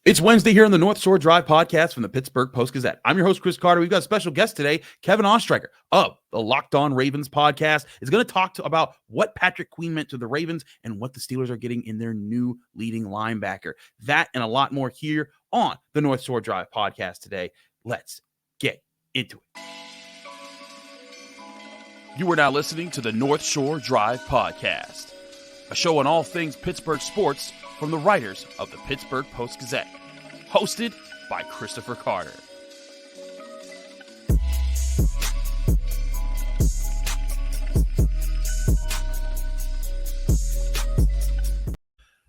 It's Wednesday here on the North Shore Drive podcast from the Pittsburgh Post-Gazette. I'm your host, Chris Carter. We've got a special guest today, Kevin Oestrecher of the Locked On Ravens podcast. Is going to talk about what Patrick Queen meant to the Ravens and what the Steelers are getting in their new leading linebacker. That and a lot more here on the North Shore Drive podcast today. Let's get into it. You are now listening to the North Shore Drive podcast, a show on all things Pittsburgh sports from the writers of the Pittsburgh Post-Gazette, hosted by Christopher Carter.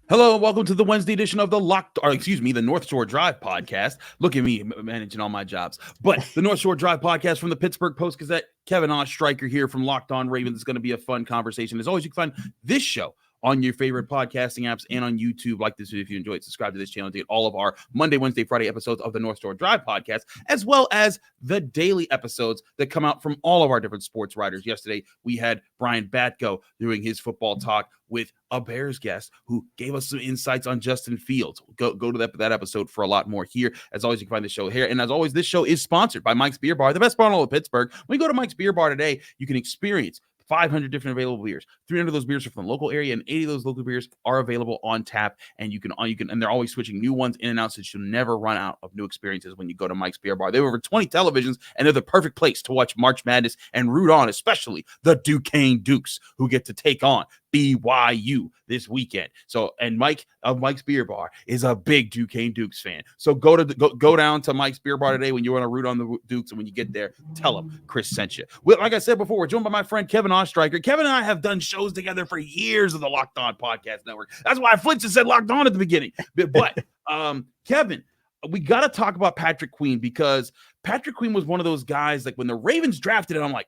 Hello, and welcome to the Wednesday edition of the the North Shore Drive podcast. Look at me managing all my jobs. But the North Shore Drive podcast from the Pittsburgh Post-Gazette, Kevin Oestrecher here from Locked On Ravens. It's going to be a fun conversation. As always, you can find this show on your favorite podcasting apps and on YouTube. Like this video if you enjoy it. Subscribe to this channel to get all of our Monday, Wednesday, Friday episodes of the North Shore Drive podcast, as well as the daily episodes that come out from all of our different sports writers. Yesterday, we had Brian Batko doing his football talk with a Bears guest who gave us some insights on Justin Fields. Go to that episode for a lot more here. As always, you can find the show here. And as always, this show is sponsored by Mike's Beer Bar, the best bar in all of Pittsburgh. When you go to Mike's Beer Bar today, you can experience 500 different available beers. 300 of those beers are from the local area, and 80 of those local beers are available on tap. And and they're always switching new ones in and out, so you'll never run out of new experiences when you go to Mike's Beer Bar. They have over 20 televisions, and they're the perfect place to watch March Madness and root on, especially the Duquesne Dukes, who get to take on BYU this weekend. So, and Mike of Mike's Beer Bar is a big Duquesne Dukes fan. So go down to Mike's Beer Bar today when you want to root on the Dukes, and when you get there, tell them Chris sent you. Well, like I said before, we're joined by my friend Kevin Oestrecher. Kevin and I have done shows together for years of the Locked On Podcast Network. That's why I flinched and said Locked On at the beginning. But Kevin, we got to talk about Patrick Queen, because Patrick Queen was one of those guys, like when the Ravens drafted it, I'm like,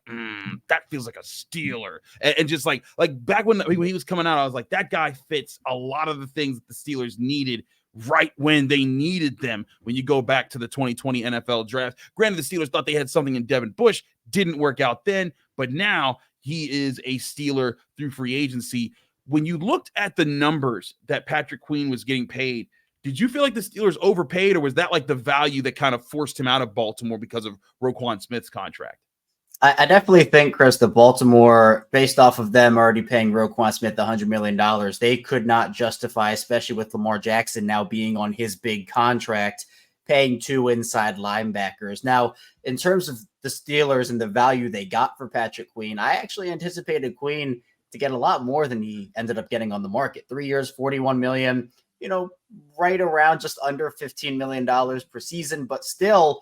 that feels like a Steeler. And just like back when he was coming out, I was like, that guy fits a lot of the things that the Steelers needed right when they needed them. When you go back to the 2020 NFL draft, granted, the Steelers thought they had something in Devin Bush, didn't work out then, but now he is a Steeler through free agency. When you looked at the numbers that Patrick Queen was getting paid, did you feel like the Steelers overpaid, or was that like the value that kind of forced him out of Baltimore because of Roquan Smith's contract? I definitely think, Chris, the Baltimore, based off of them already paying Roquan Smith $100 million, they could not justify, especially with Lamar Jackson now being on his big contract, paying two inside linebackers. Now, in terms of the Steelers and the value they got for Patrick Queen, I actually anticipated Queen to get a lot more than he ended up getting on the market. 3 years, $41 million. Right around just under $15 million per season. But still,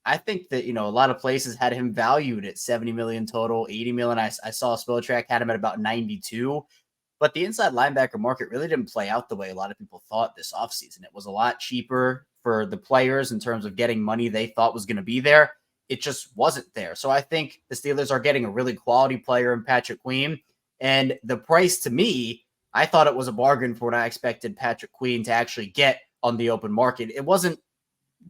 I think that, a lot of places had him valued at $70 million total, $80 million. I saw Spotrac had him at about 92. But the inside linebacker market really didn't play out the way a lot of people thought this offseason. It was a lot cheaper for the players in terms of getting money they thought was going to be there. It just wasn't there. So I think the Steelers are getting a really quality player in Patrick Queen. And the price, to me, I thought it was a bargain for what I expected Patrick Queen to actually get on the open market.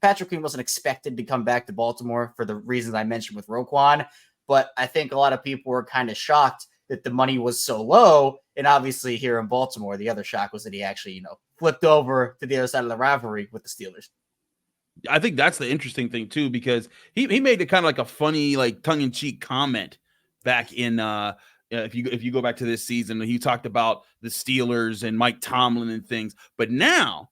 Patrick Queen wasn't expected to come back to Baltimore for the reasons I mentioned with Roquan, but I think a lot of people were kind of shocked that the money was so low. And obviously here in Baltimore, the other shock was that he actually, flipped over to the other side of the rivalry with the Steelers. I think that's the interesting thing too, because he made it kind of like a funny, like tongue-in-cheek comment back in if you go back to this season, he talked about the Steelers and Mike Tomlin and things. But now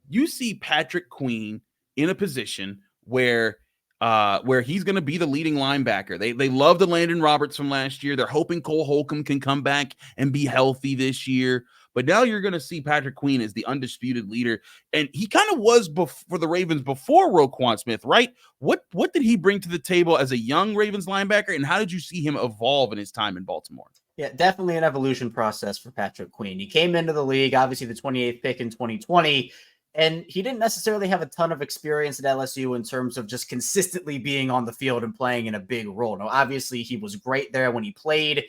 you see Patrick Queen in a position where he's going to be the leading linebacker. They love the Landon Roberts from last year. They're hoping Cole Holcomb can come back and be healthy this year. But now you're going to see Patrick Queen as the undisputed leader. And he kind of was for the Ravens before Roquan Smith, right? What did he bring to the table as a young Ravens linebacker, and how did you see him evolve in his time in Baltimore? Yeah, definitely an evolution process for Patrick Queen. He came into the league, obviously the 28th pick in 2020, and he didn't necessarily have a ton of experience at LSU in terms of just consistently being on the field and playing in a big role. Now, obviously, he was great there when he played,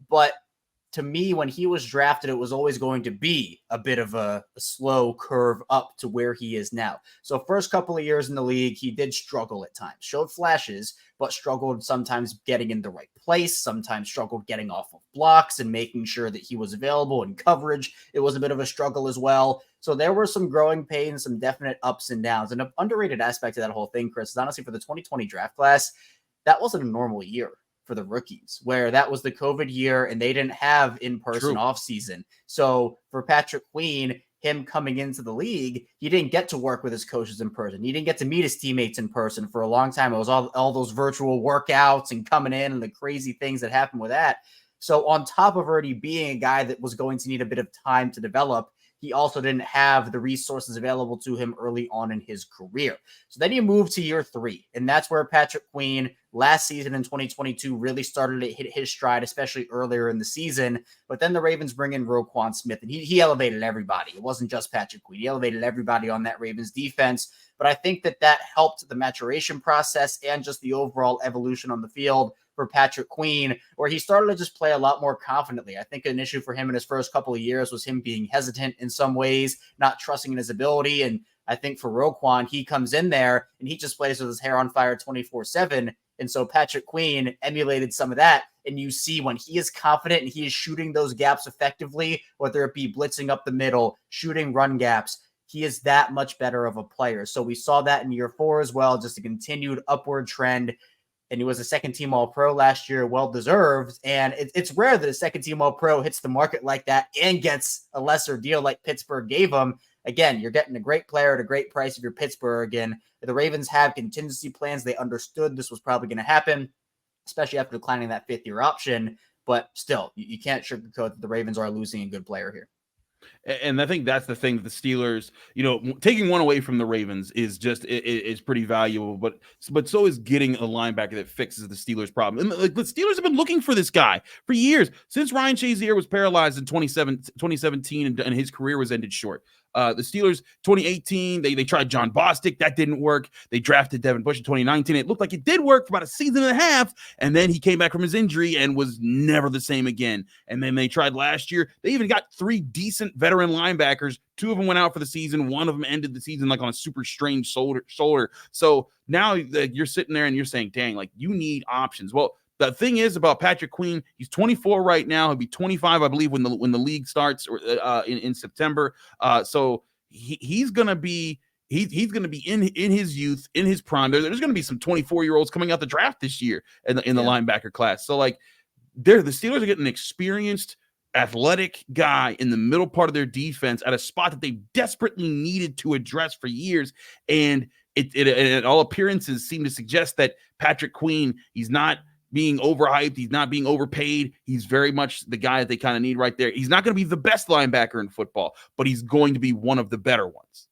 but to me, when he was drafted, it was always going to be a bit of a slow curve up to where he is now. So first couple of years in the league, he did struggle at times, showed flashes, but struggled sometimes getting in the right place, sometimes struggled getting off of blocks and making sure that he was available in coverage. It was a bit of a struggle as well. So there were some growing pains, some definite ups and downs. And an underrated aspect of that whole thing, Chris, is honestly for the 2020 draft class, that wasn't a normal year for the rookies, where that was the COVID year and they didn't have in-person off season. So for Patrick Queen, him coming into the league, he didn't get to work with his coaches in person. He didn't get to meet his teammates in person for a long time. It was all those virtual workouts and coming in and the crazy things that happened with that. So on top of already being a guy that was going to need a bit of time to develop, he also didn't have the resources available to him early on in his career. So then you move to year 3, and that's where Patrick Queen last season in 2022 really started to hit his stride, especially earlier in the season. But then the Ravens bring in Roquan Smith, and he elevated everybody. It wasn't just Patrick Queen. He elevated everybody on that Ravens defense. But I think that helped the maturation process and just the overall evolution on the field for Patrick Queen, where he started to just play a lot more confidently. I think an issue for him in his first couple of years was him being hesitant in some ways, not trusting in his ability. And I think for Roquan, he comes in there and he just plays with his hair on fire 24/7. And so Patrick Queen emulated some of that. And you see when he is confident and he is shooting those gaps effectively, whether it be blitzing up the middle, shooting run gaps, he is that much better of a player. So we saw that in year 4 as well, just a continued upward trend. And he was a second-team All-Pro last year, well-deserved. And it's rare that a second-team All-Pro hits the market like that and gets a lesser deal like Pittsburgh gave him. Again, you're getting a great player at a great price if you're Pittsburgh. And the Ravens have contingency plans. They understood this was probably going to happen, especially after declining that 5th-year option. But still, you can't sugarcoat that the Ravens are losing a good player here. And I think that's the thing that the Steelers, taking one away from the Ravens is just is pretty valuable. But so is getting a linebacker that fixes the Steelers' problem. And the Steelers have been looking for this guy for years, since Ryan Shazier was paralyzed in 2017 and his career was ended short. The Steelers, 2018, they tried John Bostic. That didn't work. They drafted Devin Bush in 2019. It looked like it did work for about a season and a half, and then he came back from his injury and was never the same again. And then they tried last year. They even got 3 decent veteran linebackers. 2 of them went out for the season. One of them ended the season like on a super strange shoulder. So now you're sitting there and you're saying, dang, like you need options. Well, the thing is about Patrick Queen, he's 24 right now. He'll be 25, I believe, when the league starts in September. So he's gonna be he's gonna be in his youth, in his prime. There's gonna be some 24-year-olds coming out the draft this year in the linebacker class. So like, the Steelers are getting an experienced, athletic guy in the middle part of their defense at a spot that they desperately needed to address for years, and it all appearances seem to suggest that Patrick Queen, he's not being overhyped. He's not being overpaid. He's very much the guy that they kind of need right there. He's not going to be the best linebacker in football, but he's going to be one of the better ones.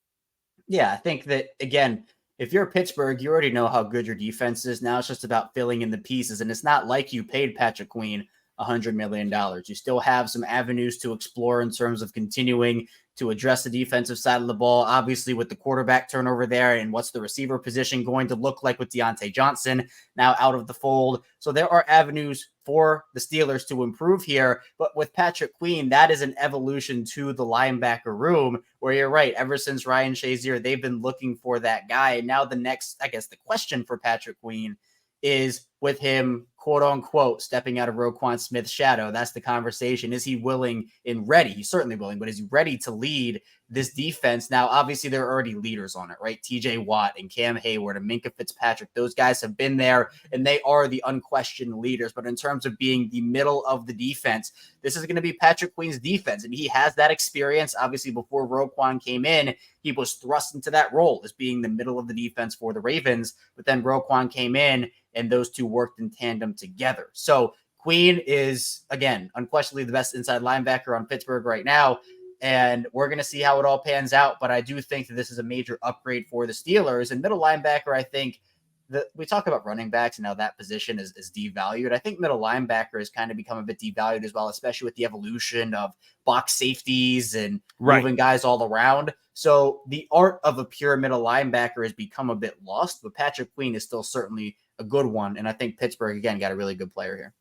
Yeah, I think that, again, if you're Pittsburgh, you already know how good your defense is. Now it's just about filling in the pieces. And it's not like you paid Patrick Queen $100 million. You still have some avenues to explore in terms of continuing to address the defensive side of the ball, obviously with the quarterback turnover there, and what's the receiver position going to look like with Deontay Johnson now out of the fold. So there are avenues for the Steelers to improve here, but with Patrick Queen, that is an evolution to the linebacker room where you're right. Ever since Ryan Shazier, they've been looking for that guy. And now the next, I guess, the question for Patrick Queen is, with him, quote unquote, stepping out of Roquan Smith's shadow. That's the conversation. Is he willing and ready? He's certainly willing, but is he ready to lead this defense? Now, obviously, there are already leaders on it, right? TJ Watt and Cam Hayward and Minkah Fitzpatrick. Those guys have been there and they are the unquestioned leaders. But in terms of being the middle of the defense, this is going to be Patrick Queen's defense. And he has that experience. Obviously, before Roquan came in, he was thrust into that role as being the middle of the defense for the Ravens. But then Roquan came in and those two worked in tandem together. So Queen is, again, unquestionably the best inside linebacker on Pittsburgh right now. And we're going to see how it all pans out. But I do think that this is a major upgrade for the Steelers. And middle linebacker, I think that we talk about running backs and how that position is devalued. I think middle linebacker has kind of become a bit devalued as well, especially with the evolution of box safeties and moving guys all around. So the art of a pure middle linebacker has become a bit lost, but Patrick Queen is still certainly a good one. And I think Pittsburgh, again, got a really good player here.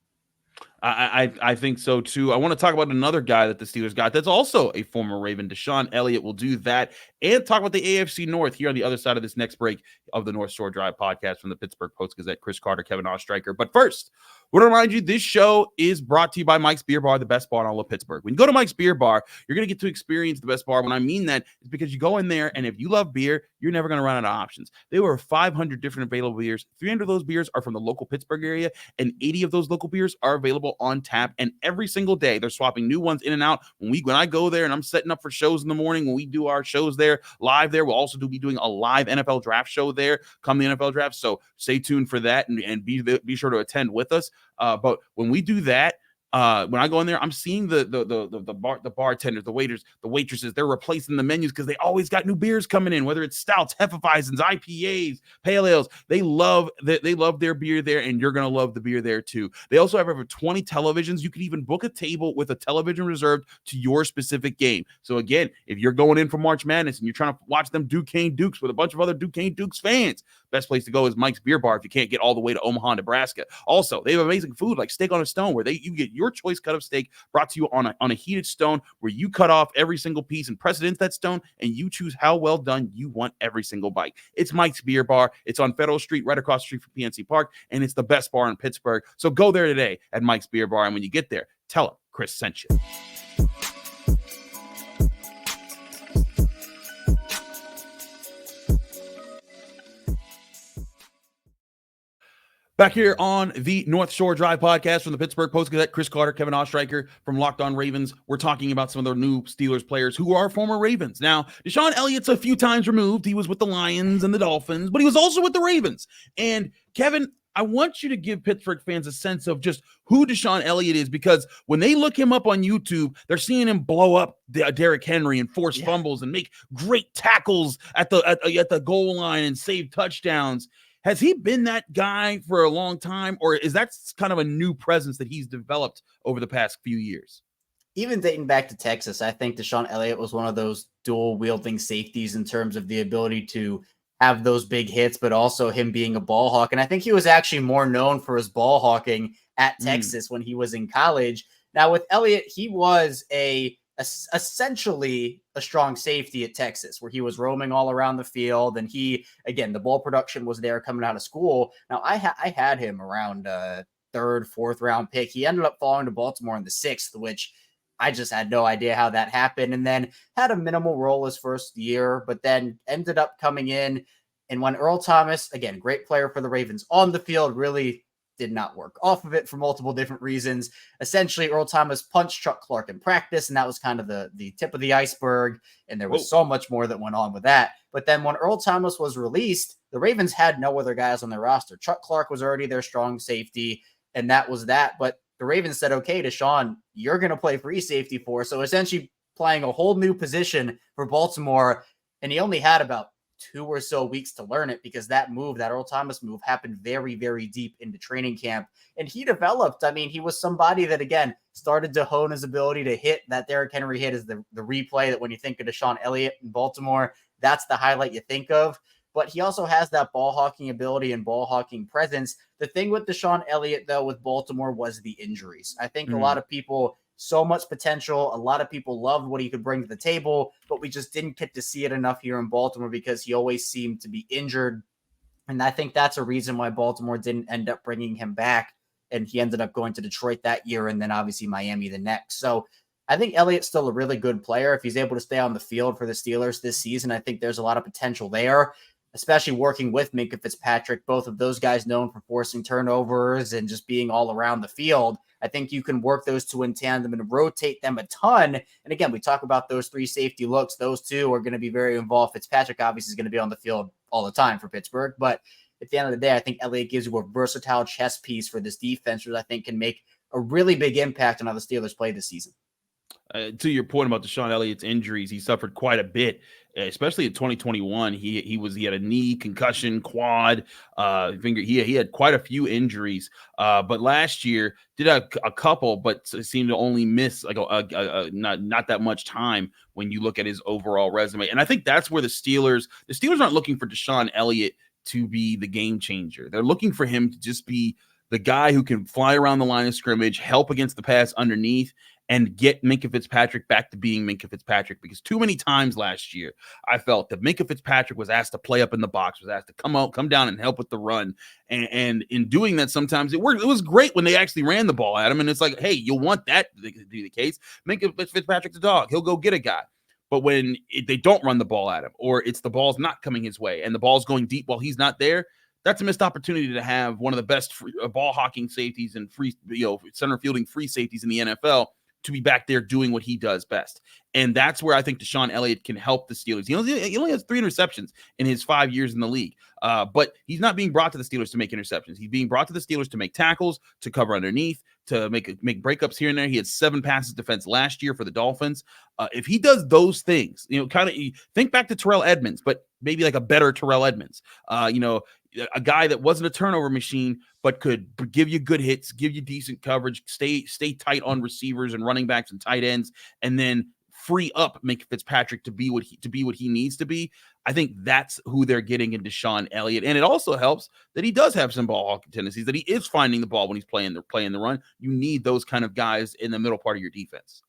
I think so too. I want to talk about another guy that the Steelers got that's also a former Raven, DeShon Elliott. We'll do that and talk about the AFC North here on the other side of this next break of the North Shore Drive podcast from the Pittsburgh Post-Gazette. Chris Carter, Kevin Oestrecher. But first, I want to remind you, this show is brought to you by Mike's Beer Bar, the best bar in all of Pittsburgh. When you go to Mike's Beer Bar, you're going to get to experience the best bar. When I mean that, it's because you go in there, and if you love beer, you're never going to run out of options. There were 500 different available beers. 300 of those beers are from the local Pittsburgh area, and 80 of those local beers are available on tap. And every single day, they're swapping new ones in and out. When I go there and I'm setting up for shows in the morning, when we do our shows there, live there, we'll also be doing a live NFL draft show there come the NFL draft. So stay tuned for that and be sure to attend with us. But when we do that, when I go in there, I'm seeing the bartenders, the waiters, the waitresses. They're replacing the menus because they always got new beers coming in, whether it's stouts, hefeweizens, IPAs, pale ales. They love their beer there, and you're gonna love the beer there too. They also have over 20 televisions. You can even book a table with a television reserved to your specific game. So again, if you're going in for March Madness and you're trying to watch them Duquesne Dukes with a bunch of other Duquesne Dukes fans, best place to go is Mike's Beer Bar if you can't get all the way to Omaha, Nebraska. Also, they have amazing food like steak on a stone, where you get your choice cut of steak brought to you on a heated stone, where you cut off every single piece and press it into that stone, and you choose how well done you want every single bite. It's Mike's Beer Bar. It's on Federal Street, right across the street from PNC Park, and it's the best bar in Pittsburgh. So go there today at Mike's Beer Bar, and when you get there, tell them Chris sent you. Back here on the North Shore Drive podcast from the Pittsburgh Post-Gazette, Chris Carter, Kevin Oestrecher from Locked On Ravens. We're talking about some of the new Steelers players who are former Ravens. Now, DeShon Elliott's a few times removed. He was with the Lions and the Dolphins, but he was also with the Ravens. And Kevin, I want you to give Pittsburgh fans a sense of just who DeShon Elliott is, because when they look him up on YouTube, they're seeing him blow up Derrick Henry and force fumbles and make great tackles at the goal line and save touchdowns. Has he been that guy for a long time, or is that kind of a new presence that he's developed over the past few years? Even dating back to Texas, I think DeShon Elliott was one of those dual-wielding safeties in terms of the ability to have those big hits, but also him being a ball hawk. And I think he was actually more known for his ball hawking at Texas when he was in college. Now, with Elliott, he was essentially a strong safety at Texas, where he was roaming all around the field, and the ball production was there coming out of school. Now I had him around third, fourth round pick. He ended up falling to Baltimore in the 6th, which I just had no idea how that happened, and then had a minimal role his first year, but then ended up coming in. And when Earl Thomas, again, great player for the Ravens on the field, really did not work off of it for multiple different reasons. Essentially, Earl Thomas punched Chuck Clark in practice, and that was kind of the tip of the iceberg, and there was so much more that went on with that. But then when Earl Thomas was released, the Ravens had no other guys on their roster. Chuck Clark was already their strong safety, and that was that. But the Ravens said, okay, DeShon, you're going to play free safety for us. So essentially playing a whole new position for Baltimore, and he only had about 2 or so weeks to learn it, because that Earl Thomas move happened very, very deep into training camp. And he developed, he was somebody that, again, started to hone his ability to hit. That Derrick Henry hit is the replay that when you think of DeShon Elliott in Baltimore, that's the highlight you think of. But he also has that ball hawking ability and ball hawking presence. The thing with DeShon Elliott, though, with Baltimore was the injuries. I think a lot of people, so much potential. A lot of people loved what he could bring to the table, but we just didn't get to see it enough here in Baltimore because he always seemed to be injured. And I think that's a reason why Baltimore didn't end up bringing him back. And he ended up going to Detroit that year, and then obviously Miami the next. So I think Elliott's still a really good player. If he's able to stay on the field for the Steelers this season, I think there's a lot of potential there, especially working with Minkah Fitzpatrick, both of those guys known for forcing turnovers and just being all around the field. I think you can work those two in tandem and rotate them a ton. And again, we talk about those 3 safety looks. Those 2 are going to be very involved. Fitzpatrick obviously is going to be on the field all the time for Pittsburgh. But at the end of the day, I think Elliott gives you a versatile chess piece for this defense, which I think can make a really big impact on how the Steelers play this season. To your point about DeShon Elliott's injuries, he suffered quite a bit, especially in 2021. He had a knee, concussion, quad, finger. He had quite a few injuries. But last year did a couple, but seemed to only miss like not that much time when you look at his overall resume. And I think that's where the Steelers aren't looking for DeShon Elliott to be the game changer. They're looking for him to just be the guy who can fly around the line of scrimmage, help against the pass underneath, and get Minkah Fitzpatrick back to being Minkah Fitzpatrick. Because too many times last year, I felt that Minkah Fitzpatrick was asked to play up in the box, was asked to come down and help with the run. And in doing that, sometimes it worked. It was great when they actually ran the ball at him. And it's like, hey, you'll want that to be the case. Minkah Fitzpatrick's a dog. He'll go get a guy. But when they don't run the ball at him, or it's the ball's not coming his way and the ball's going deep while he's not there, that's a missed opportunity to have one of the best ball hawking safeties and center fielding free safeties in the NFL to be back there doing what he does best. And that's where I think DeShon Elliott can help the Steelers. He only has 3 interceptions in his 5 years in the league, but he's not being brought to the Steelers to make interceptions. He's being brought to the Steelers to make tackles, to cover underneath, to make breakups here and there. He had 7 passes defense last year for the Dolphins. If he does those things, kind of think back to Terrell Edmonds, but maybe like a better Terrell Edmonds, a guy that wasn't a turnover machine, but could give you good hits, give you decent coverage, stay tight on receivers and running backs and tight ends, and then free up Minkah Fitzpatrick to be what he needs to be. I think that's who they're getting in DeShon Elliott. And it also helps that he does have some ball hawking tendencies, that he is finding the ball when he's playing the run. You need those kind of guys in the middle part of your defense.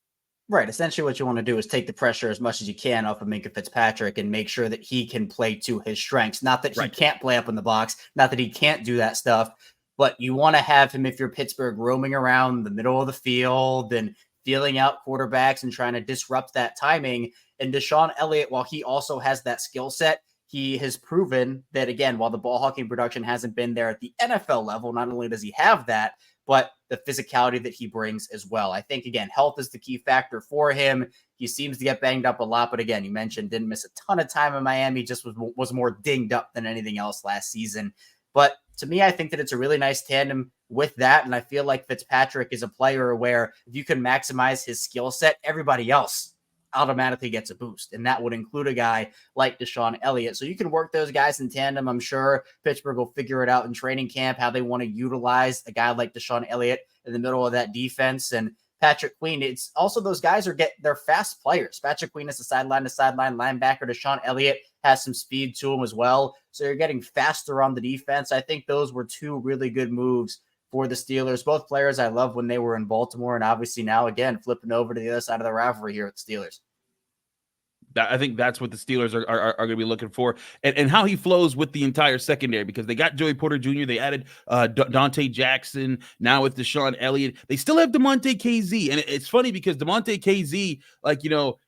Right. Essentially what you want to do is take the pressure as much as you can off of Minkah Fitzpatrick and make sure that he can play to his strengths. Not that he can't play up in the box, not that he can't do that stuff, but you want to have him, if you're Pittsburgh, roaming around the middle of the field and feeling out quarterbacks and trying to disrupt that timing. And DeShon Elliott, while he also has that skill set, he has proven that, again, while the ball hawking production hasn't been there at the NFL level, not only does he have that, but the physicality that he brings as well. I think, again, health is the key factor for him. He seems to get banged up a lot, but again, you mentioned didn't miss a ton of time in Miami, just was more dinged up than anything else last season. But to me, I think that it's a really nice tandem with that, and I feel like Fitzpatrick is a player where if you can maximize his skill set, everybody else automatically gets a boost, and that would include a guy like DeShon Elliott. So you can work those guys in tandem. I'm sure Pittsburgh will figure it out in training camp, how they want to utilize a guy like DeShon Elliott in the middle of that defense. And Patrick Queen, it's also those guys they're fast players. Patrick Queen is a sideline-to-sideline linebacker. DeShon Elliott has some speed to him as well. So you're getting faster on the defense. I think those were 2 really good moves for the Steelers. Both players I love when they were in Baltimore, and obviously now, again, flipping over to the other side of the rivalry here with the Steelers. I think that's what the Steelers are going to be looking for, and how he flows with the entire secondary, because they got Joey Porter Jr., they added Dante Jackson, now with DeShon Elliott. They still have DeMonte KZ, and it's funny because DeMonte KZ,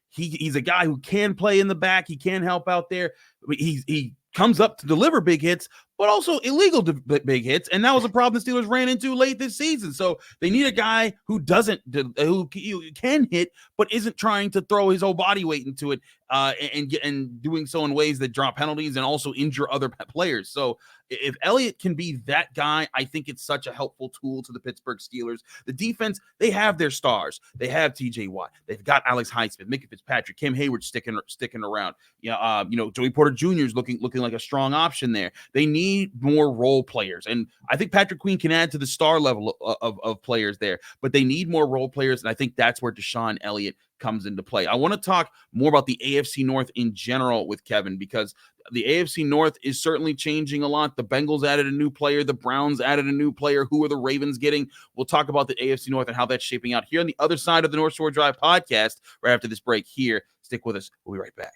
he's a guy who can play in the back, he can help out there. He comes up to deliver big hits, but also illegal big hits. And that was a problem the Steelers ran into late this season. So they need a guy who can hit, but isn't trying to throw his whole body weight into it and doing so in ways that draw penalties and also injure other players. So if Elliott can be that guy, I think it's such a helpful tool to the Pittsburgh Steelers. The defense, they have their stars. They have TJ Watt. They've got Alex Highsmith, Minkah Fitzpatrick, Cam Hayward sticking around. Joey Porter Jr. is looking like a strong option there. They need more role players. And I think Patrick Queen can add to the star level of players there, but they need more role players. And I think that's where DeShon Elliott comes into play. I want to talk more about the AFC North in general with Kevin, because the AFC North is certainly changing a lot. The Bengals added a new player. The Browns added a new player. Who are the Ravens getting? We'll talk about the AFC North and how that's shaping out here on the other side of the North Shore Drive podcast right after this break here. Stick with us. We'll be right back.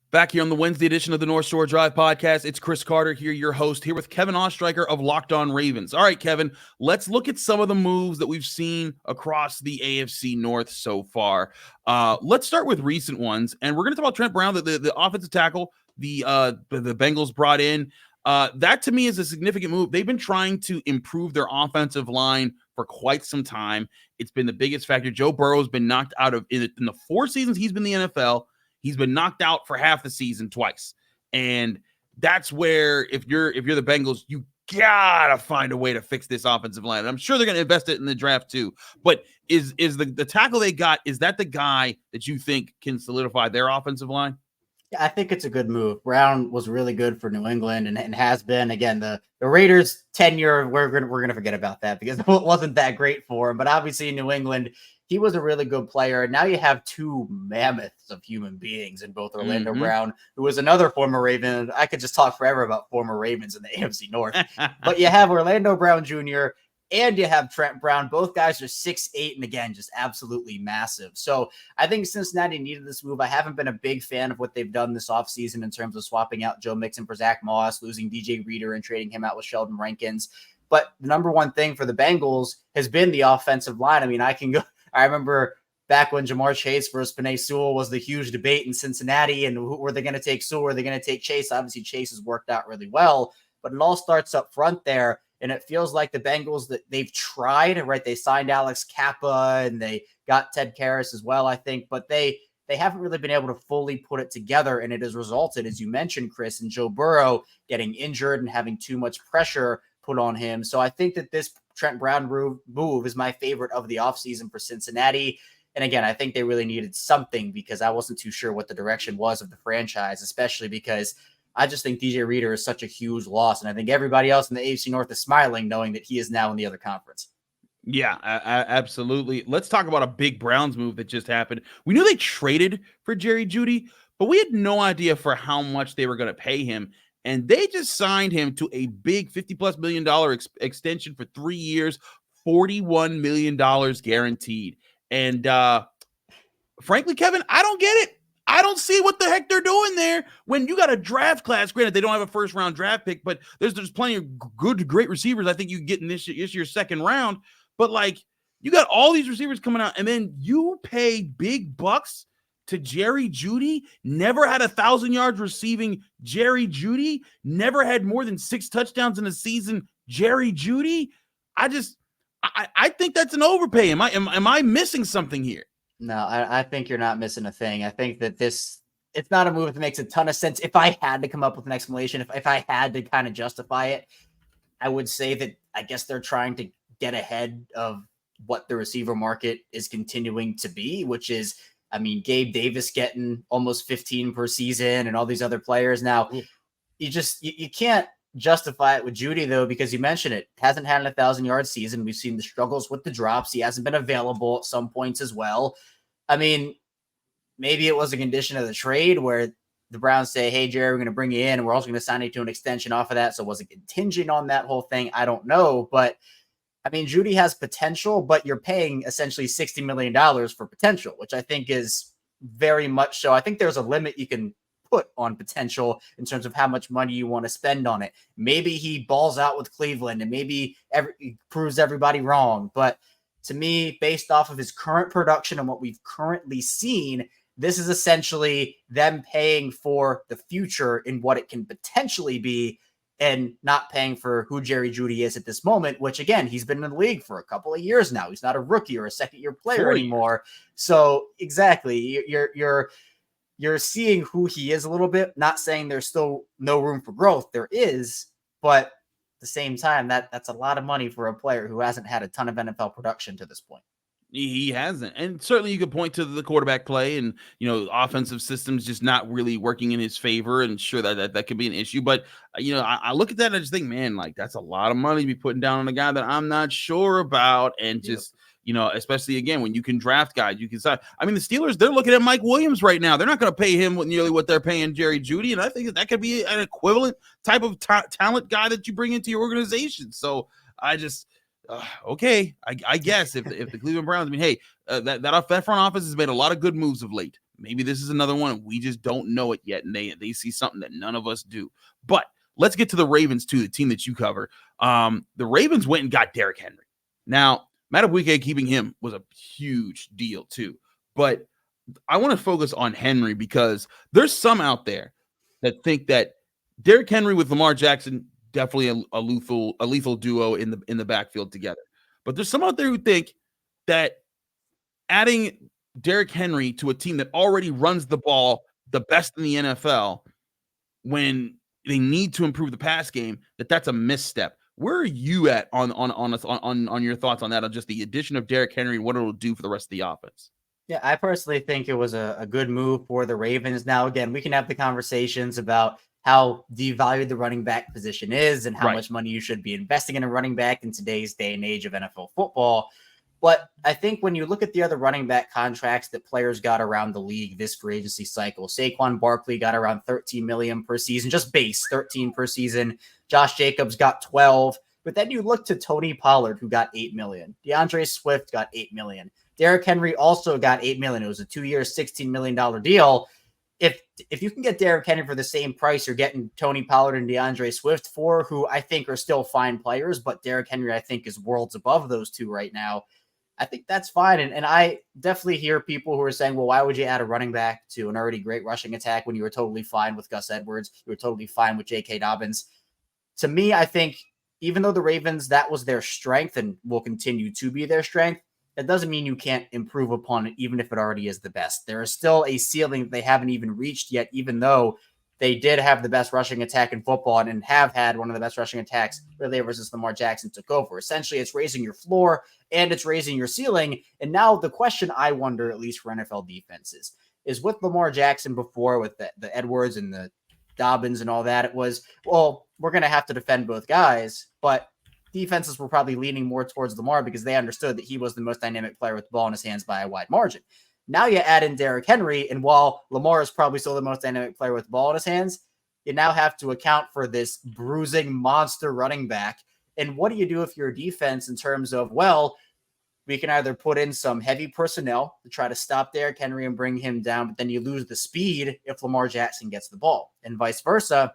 Back here on the Wednesday edition of the North Shore Drive podcast, it's Chris Carter here, your host, here with Kevin Oestrecher of Locked On Ravens. All right, Kevin, let's look at some of the moves that we've seen across the AFC North so far. Let's start with recent ones, and we're going to talk about Trent Brown, the offensive tackle the Bengals brought in. That, to me, is a significant move. They've been trying to improve their offensive line for quite some time. It's been the biggest factor. Joe Burrow has been knocked out of, in the 4 seasons he's been in the NFL, he's been knocked out for half the season twice. And that's where, if you're the Bengals, you gotta find a way to fix this offensive line. And I'm sure they're going to invest it in the draft too. But is the tackle they got, is that the guy that you think can solidify their offensive line? Yeah, I think it's a good move. Brown was really good for New England and has been. Again, the Raiders' tenure, we're gonna forget about that because it wasn't that great for him. But obviously in New England, he was a really good player. Now you have two mammoths of human beings in both Orlando Brown, who was another former Raven. I could just talk forever about former Ravens in the AFC North. But you have Orlando Brown Jr. and you have Trent Brown. Both guys are 6'8", and again, just absolutely massive. So I think Cincinnati needed this move. I haven't been a big fan of what they've done this offseason in terms of swapping out Joe Mixon for Zach Moss, losing DJ Reader and trading him out with Sheldon Rankins. But the number one thing for the Bengals has been the offensive line. I mean, I remember back when Jamar Chase versus Penei Sewell was the huge debate in Cincinnati, and were they going to take Sewell? Were they going to take Chase? Obviously, Chase has worked out really well, but it all starts up front there. And it feels like the Bengals, that they've tried, right? They signed Alex Kappa and they got Ted Karras as well, I think, but they haven't really been able to fully put it together. And it has resulted, as you mentioned, Chris, in Joe Burrow getting injured and having too much pressure put on him. So I think that this Trent Brown move is my favorite of the offseason for Cincinnati. And again, I think they really needed something, because I wasn't too sure what the direction was of the franchise, especially because I just think DJ Reader is such a huge loss. And I think everybody else in the AFC North is smiling, knowing that he is now in the other conference. Yeah, absolutely. Let's talk about a big Browns move that just happened. We knew they traded for Jerry Jeudy, but we had no idea for how much they were going to pay him. And they just signed him to a big $50+ million extension for 3 years, $41 million guaranteed. And frankly, Kevin, I don't get it. I don't see what the heck they're doing there when you got a draft class. Granted, they don't have a first-round draft pick, but there's plenty of great receivers I think you get in this year's second round. But, like, you got all these receivers coming out, and then you pay big bucks to Jerry Jeudy. Never had 1,000 yards receiving Jerry Jeudy. Never had more than 6 touchdowns in a season Jerry Jeudy. I think that's an overpay. Am I missing something here? No, I think you're not missing a thing. I think that it's not a move that makes a ton of sense. If I had to come up with an explanation, if I had to kind of justify it, I would say that I guess they're trying to get ahead of what the receiver market is continuing to be, which is, I mean, Gabe Davis getting almost 15 per season and all these other players. Now, you can't justify it with Jeudy, though, because you mentioned it. Hasn't had an 1,000-yard season. We've seen the struggles with the drops. He hasn't been available at some points as well. I mean, maybe it was a condition of the trade where the Browns say, hey, Jerry, we're going to bring you in, and we're also going to sign you to an extension off of that. So was it contingent on that whole thing? I don't know. But, I mean, Jeudy has potential, but you're paying essentially $60 million for potential, which I think is very much so. I think there's a limit you can put on potential in terms of how much money you want to spend on it. Maybe he balls out with Cleveland and maybe he proves everybody wrong. But to me, based off of his current production and what we've currently seen, this is essentially them paying for the future in what it can potentially be and not paying for who Jerry Jeudy is at this moment, which, again, he's been in the league for a couple of years now. He's not a rookie or a second-year player anymore. So, exactly, you're seeing who he is a little bit. Not saying there's still no room for growth. There is, but at the same time, that's a lot of money for a player who hasn't had a ton of NFL production to this point. He hasn't. And certainly you could point to the quarterback play and, offensive systems just not really working in his favor. And sure, that could be an issue. But, I look at that and I just think, man, like, that's a lot of money to be putting down on a guy that I'm not sure about. And just, especially, again, when you can draft guys, you can sign. I mean, the Steelers, they're looking at Mike Williams right now. They're not going to pay him nearly what they're paying Jerry Jeudy. And I think that could be an equivalent type of talent guy that you bring into your organization. So I just... okay, I guess if the Cleveland Browns, I mean, hey, that front office has made a lot of good moves of late. Maybe this is another one. We just don't know it yet, and they see something that none of us do. But let's get to the Ravens too, the team that you cover. The Ravens went and got Derrick Henry. Now, Madubuike keeping him was a huge deal too. But I want to focus on Henry because there's some out there that think that Derrick Henry with Lamar Jackson, definitely a lethal duo in the backfield together. But there's some out there who think that adding Derrick Henry to a team that already runs the ball the best in the NFL when they need to improve the pass game, that's a misstep. Where are you at on your thoughts on that, on just the addition of Derrick Henry and what it'll do for the rest of the offense? Yeah, I personally think it was a good move for the Ravens. Now, again, we can have the conversations about how devalued the running back position is and how much money you should be investing in a running back in today's day and age of NFL football. But I think when you look at the other running back contracts that players got around the league this free agency cycle, Saquon Barkley got around $13 million per season, just base 13 per season. Josh Jacobs got 12. But then you look to Tony Pollard, who got $8 million. DeAndre Swift got $8 million. Derrick Henry also got $8 million. It was a 2-year, $16 million deal. If you can get Derrick Henry for the same price you're getting Tony Pollard and DeAndre Swift for, who I think are still fine players, but Derrick Henry, I think, is worlds above those two right now, I think that's fine. And I definitely hear people who are saying, well, why would you add a running back to an already great rushing attack when you were totally fine with Gus Edwards? You were totally fine with J.K. Dobbins. To me, I think even though the Ravens, that was their strength and will continue to be their strength, that doesn't mean you can't improve upon it, even if it already is the best. There is still a ceiling that they haven't even reached yet, even though they did have the best rushing attack in football and have had one of the best rushing attacks really ever since Lamar Jackson took over. Essentially, it's raising your floor and it's raising your ceiling. And now the question I wonder, at least for NFL defenses, is with Lamar Jackson before, with the Edwards and the Dobbins and all that, it was, well, we're going to have to defend both guys, but defenses were probably leaning more towards Lamar because they understood that he was the most dynamic player with the ball in his hands by a wide margin. Now you add in Derrick Henry, and while Lamar is probably still the most dynamic player with the ball in his hands, you now have to account for this bruising monster running back. And what do you do if you're a defense in terms of, well, we can either put in some heavy personnel to try to stop Derrick Henry and bring him down, but then you lose the speed if Lamar Jackson gets the ball, and vice versa.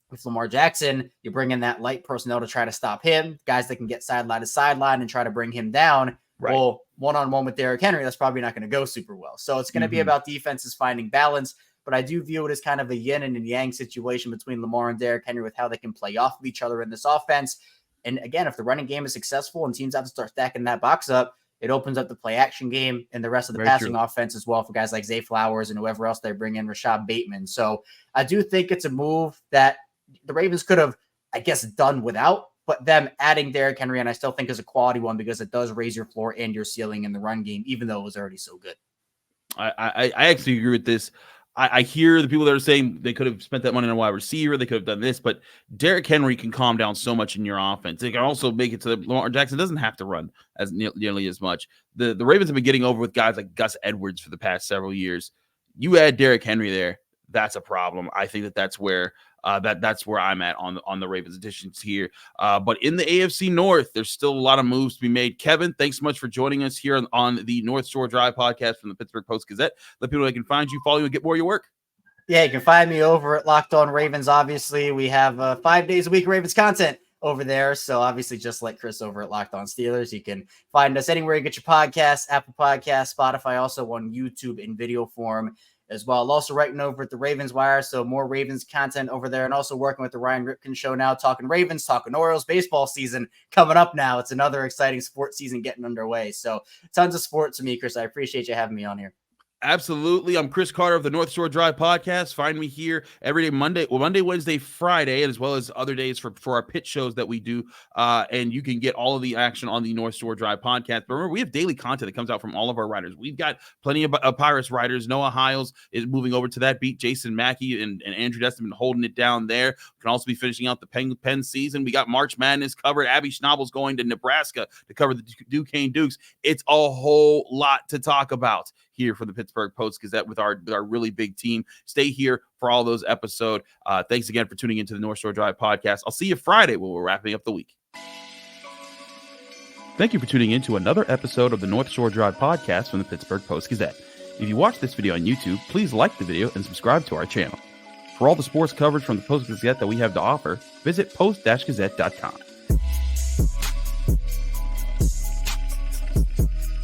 With Lamar Jackson, you bring in that light personnel to try to stop him, guys that can get sideline to sideline and try to bring him down. Right. Well, one-on-one with Derrick Henry, that's probably not going to go super well. So it's going to be about defenses finding balance, but I do view it as kind of a yin and yang situation between Lamar and Derrick Henry with how they can play off of each other in this offense. And again, if the running game is successful and teams have to start stacking that box up, it opens up the play action game and the rest of the passing offense as well for guys like Zay Flowers and whoever else they bring in, Rashad Bateman. So I do think it's a move that the Ravens could have, I guess, done without, but them adding Derrick Henry, and I still think is a quality one because it does raise your floor and your ceiling in the run game, even though it was already so good. I actually agree with this. I hear the people that are saying they could have spent that money on a wide receiver, they could have done this, but Derrick Henry can calm down so much in your offense. They can also make it so that Lamar Jackson doesn't have to run as nearly as much. The Ravens have been getting over with guys like Gus Edwards for the past several years. You add Derrick Henry there, that's a problem. I think that's where that's where I'm at on the Ravens additions here. But in the AFC North, there's still a lot of moves to be made. Kevin, thanks so much for joining us here on the North Shore Drive podcast from the Pittsburgh Post-Gazette. Let people know they can find you, follow you, and get more of your work. Yeah, you can find me over at Locked On Ravens. Obviously, we have 5 days a week Ravens content over there. So obviously, just like Chris over at Locked On Steelers, you can find us anywhere you get your podcasts, Apple Podcasts, Spotify, also on YouTube in video form as well. Also writing over at the Ravens Wire, so more Ravens content over there, and also working with the Ryan Ripken Show now, talking Ravens, talking Orioles. Baseball season coming up now. It's another exciting sports season getting underway. So tons of sports to me, Chris. I appreciate you having me on here. Absolutely. I'm Chris Carter of the North Shore Drive podcast. Find me here every day, Monday, Wednesday, Friday, as well as other days for our pitch shows that we do. And you can get all of the action on the North Shore Drive podcast. But remember, we have daily content that comes out from all of our writers. We've got plenty of Pirates writers. Noah Hiles is moving over to that beat. Jason Mackey and Andrew Destin holding it down there. Can also be finishing out the Penn season. We got March Madness covered. Abby Schnabel's going to Nebraska to cover the Duquesne Dukes. It's a whole lot to talk about here for the Pittsburgh Post-Gazette with our really big team. Stay here for all those episodes. Thanks again for tuning into the North Shore Drive podcast. I'll see you Friday when we're wrapping up the week. Thank you for tuning in to another episode of the North Shore Drive podcast from the Pittsburgh Post-Gazette. If you watch this video on YouTube, please like the video and subscribe to our channel. For all the sports coverage from the Post-Gazette that we have to offer, visit post-gazette.com.